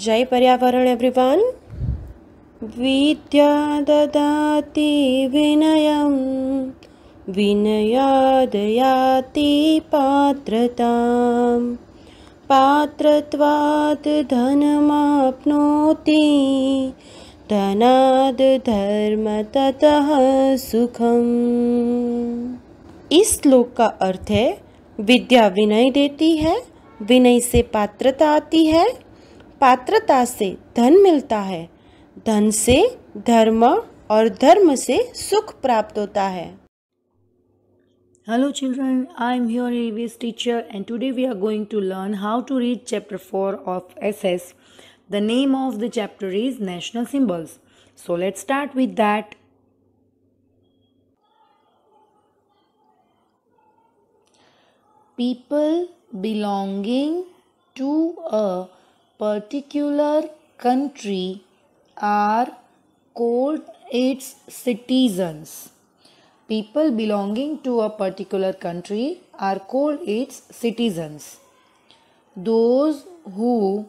जय पर्यावरण एवरीवन। विद्या ददाति विनयं विनयाद् याति पात्रतां पात्रत्वात् धनमाप्नोति धनाद् धर्म ततः सुखम। इस श्लोक का अर्थ है विद्या विनय देती है, विनय से पात्रता आती है, पात्रता से धन मिलता है, धन से धर्म और धर्म से सुख प्राप्त होता है। Hello children, I am your EVS teacher and today we are going to learn how to read chapter 4 of SS. The name of the chapter is National Symbols. So let's start with that. People belonging to a particular country are called its citizens. People belonging to a particular country are called its citizens. Those who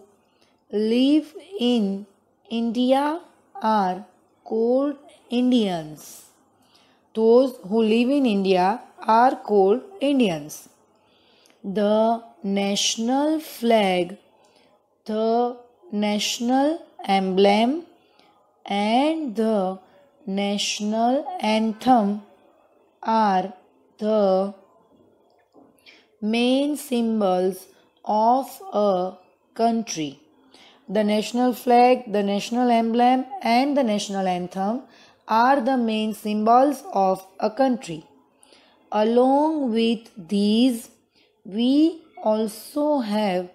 live in India are called Indians. Those who live in India are called Indians. The national flag, the national emblem, and the national anthem are the main symbols of a country. The national flag, the national emblem, and the national anthem are the main symbols of a country. Along with these, we also have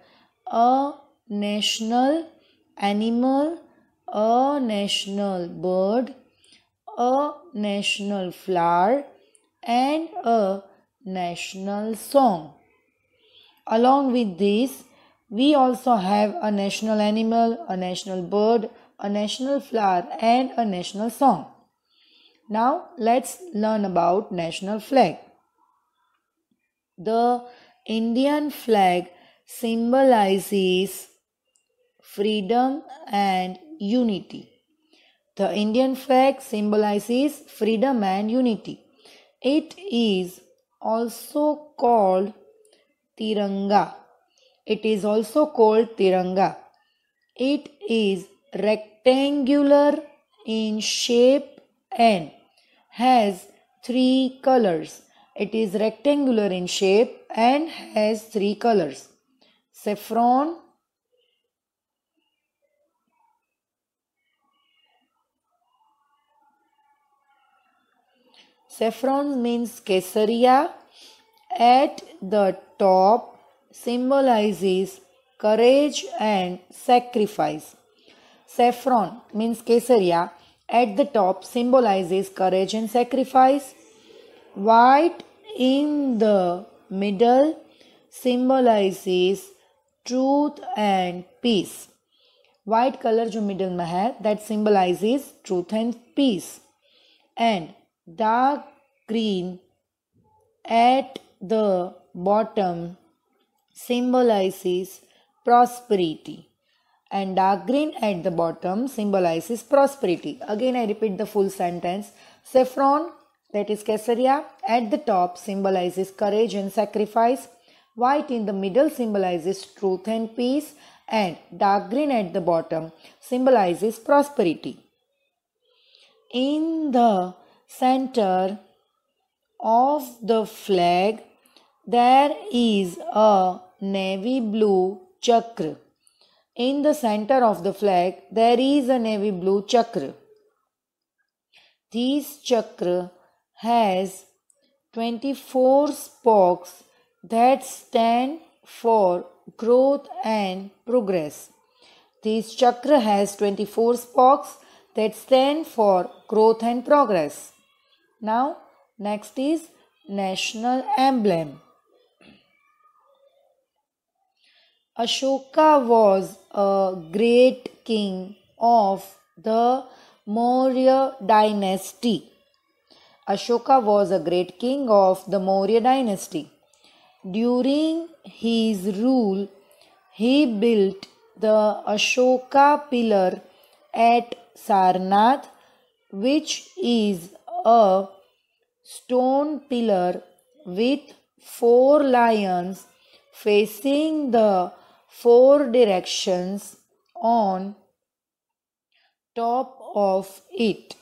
a national animal, a national bird, a national flower, and a national song. Along with this, we also have a national animal, a national bird, a national flower, and a national song. Now let's learn about national flag. The Indian flag symbolizes freedom and unity. The Indian flag symbolizes freedom and unity. It is also called Tiranga. It is also called Tiranga. It is rectangular in shape and has three colors. It is rectangular in shape and has three colors: saffron, saffron means kesaria. At the top symbolizes courage and sacrifice. Saffron means kesaria. At the top symbolizes courage and sacrifice. White in the middle symbolizes truth and peace. White color जो middle में है, that symbolizes truth and peace. And dark green at the bottom symbolizes prosperity. And dark green at the bottom symbolizes prosperity. Again I repeat the full sentence. Saffron, that is kesaria, at the top symbolizes courage and sacrifice. White in the middle symbolizes truth and peace. And dark green at the bottom symbolizes prosperity. In the center of the flag there is a navy blue chakra. In the center of the flag there is a navy blue chakra. This chakra has 24 spokes that stand for growth and progress. This chakra has 24 spokes that stand for growth and progress. Now, next is national emblem. Ashoka was a great king of the Maurya dynasty. Ashoka was a great king of the Maurya dynasty. During his rule, he built the Ashoka pillar at Sarnath, which is a stone pillar with 4 lions facing the 4 directions on top of it.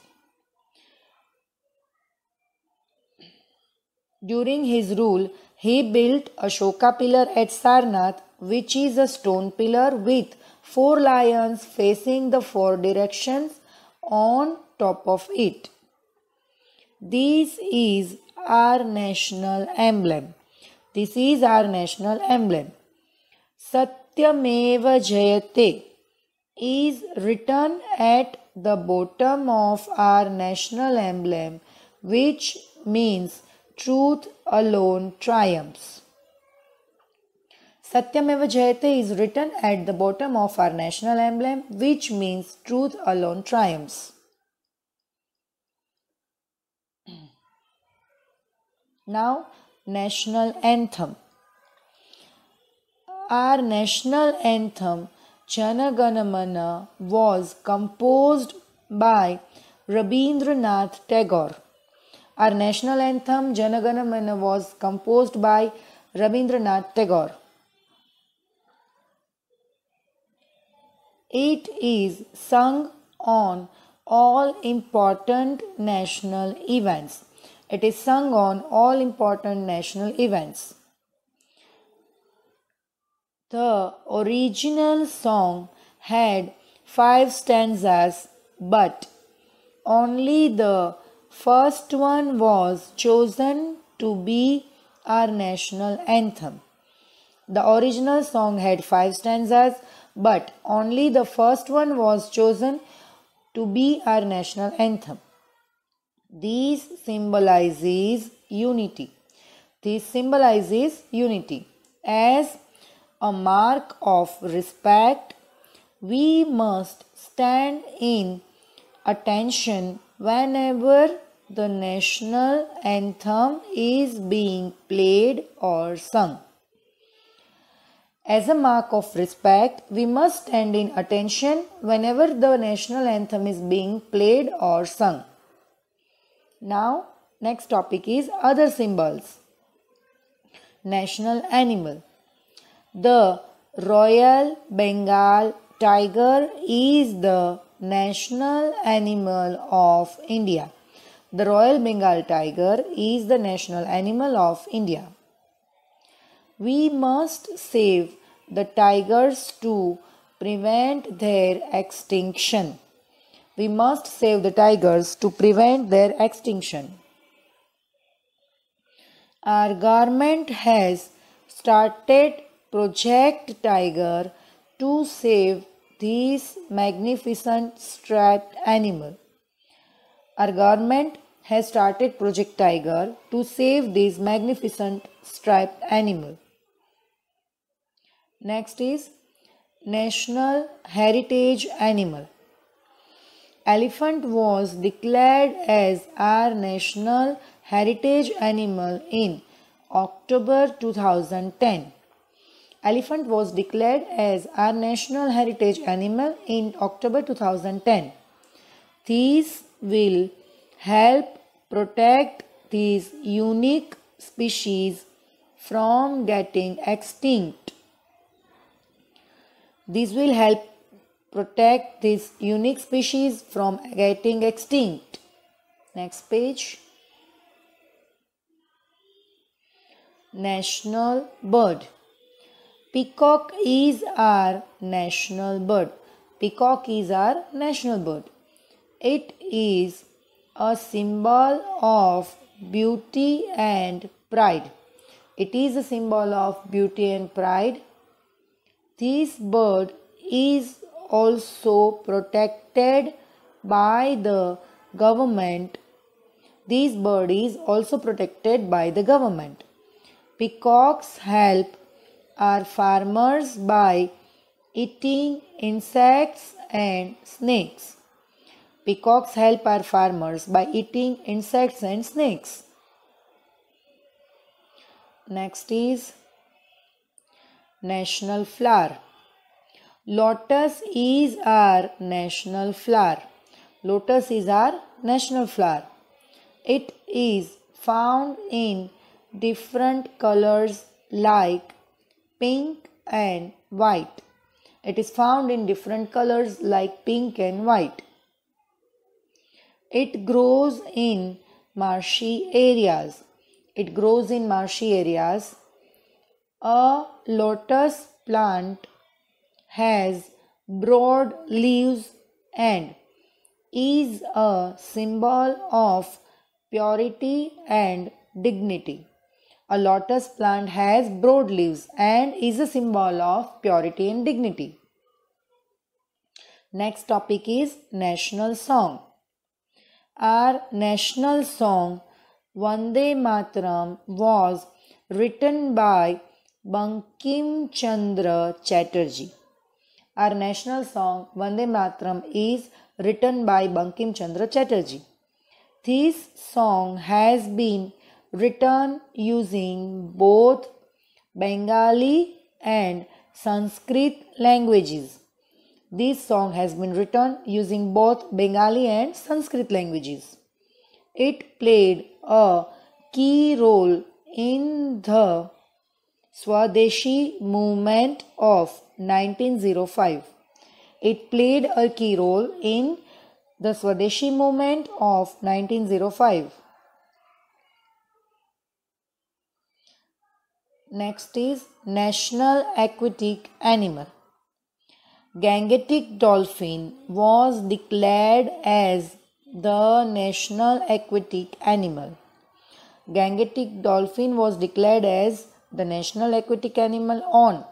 During his rule, he built Ashoka pillar at Sarnath, which is a stone pillar with 4 lions facing the 4 directions on top of it. This is our national emblem. This is our national emblem. Satyameva Jayate is written at the bottom of our national emblem, which means truth alone triumphs. Satyameva Jayate is written at the bottom of our national emblem, which means truth alone triumphs. Now, national anthem. Our national anthem, Jana Gana Mana, was composed by Rabindranath Tagore. Our national anthem, Jana Gana Mana, was composed by Rabindranath Tagore. It is sung on all important national events. It is sung on all important national events. The original song had 5 stanzas, but only the first one was chosen to be our national anthem. The original song had 5 stanzas, but only the first one was chosen to be our national anthem. This symbolizes unity. This symbolizes unity. As a mark of respect, we must stand in attention whenever the national anthem is being played or sung. As a mark of respect, we must stand in attention whenever the national anthem is being played or sung. Now, next topic is other symbols. National animal. The Royal Bengal tiger is the national animal of India. The Royal Bengal tiger is the national animal of India. We must save the tigers to prevent their extinction. We must save the tigers to prevent their extinction. Our government has started Project Tiger to save this magnificent striped animal. Our government has started Project Tiger to save this magnificent striped animal. Next is National Heritage Animal. Elephant was declared as our national heritage animal in October 2010. Elephant was declared as our national heritage animal in October 2010. This will help protect these unique species from getting extinct. This will help protect this unique species from getting extinct. Next page. National bird. Peacock is our national bird. Peacock is our national bird. It is a symbol of beauty and pride. It is a symbol of beauty and pride. This bird is also protected by the government. This bird is also protected by the government. Peacocks help our farmers by eating insects and snakes. Peacocks help our farmers by eating insects and snakes. Next is national flower. Lotus is our national flower. Lotus is our national flower. It is found in different colors like pink and white. It is found in different colors like pink and white. It grows in marshy areas. It grows in marshy areas. A lotus plant has broad leaves and is a symbol of purity and dignity. A lotus plant has broad leaves and is a symbol of purity and dignity. Next topic is national song. Our national song Vande Mataram was written by Bankim Chandra Chatterjee. Our national song Vande Mataram is written by Bankim Chandra Chatterjee. This song has been written using both Bengali and Sanskrit languages. This song has been written using both Bengali and Sanskrit languages. It played a key role in the Swadeshi movement of 1905. It played a key role in the Swadeshi movement of 1905. Next is national aquatic animal. Gangetic dolphin was declared as the national aquatic animal. Gangetic dolphin was declared as the national aquatic animal on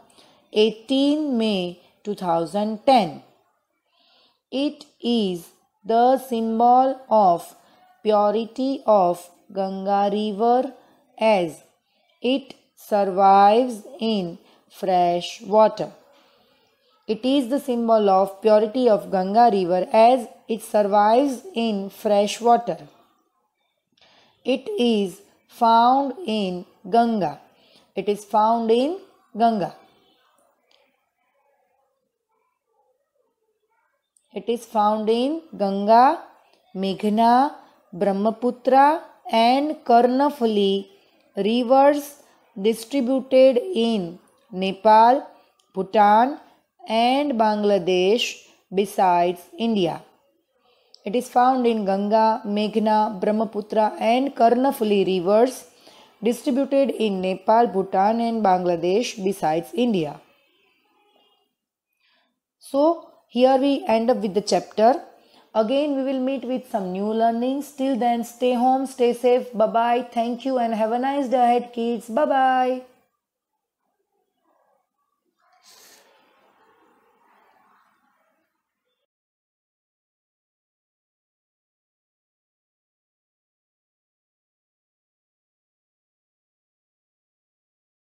18 May 2010. It is the symbol of purity of Ganga river as it survives in fresh water. It is the symbol of purity of Ganga river as it survives in fresh water. It is found in Ganga. It is found in Ganga. It is found in Ganga, Meghna, Brahmaputra and Karnafuli rivers distributed in Nepal, Bhutan and Bangladesh besides India. It is found in Ganga, Meghna, Brahmaputra and Karnafuli rivers distributed in Nepal, Bhutan and Bangladesh besides India. So, here we end up with the chapter. Again, we will meet with some new learnings. Till then, stay home, stay safe. Bye-bye. Thank you and have a nice day ahead, kids. Bye-bye.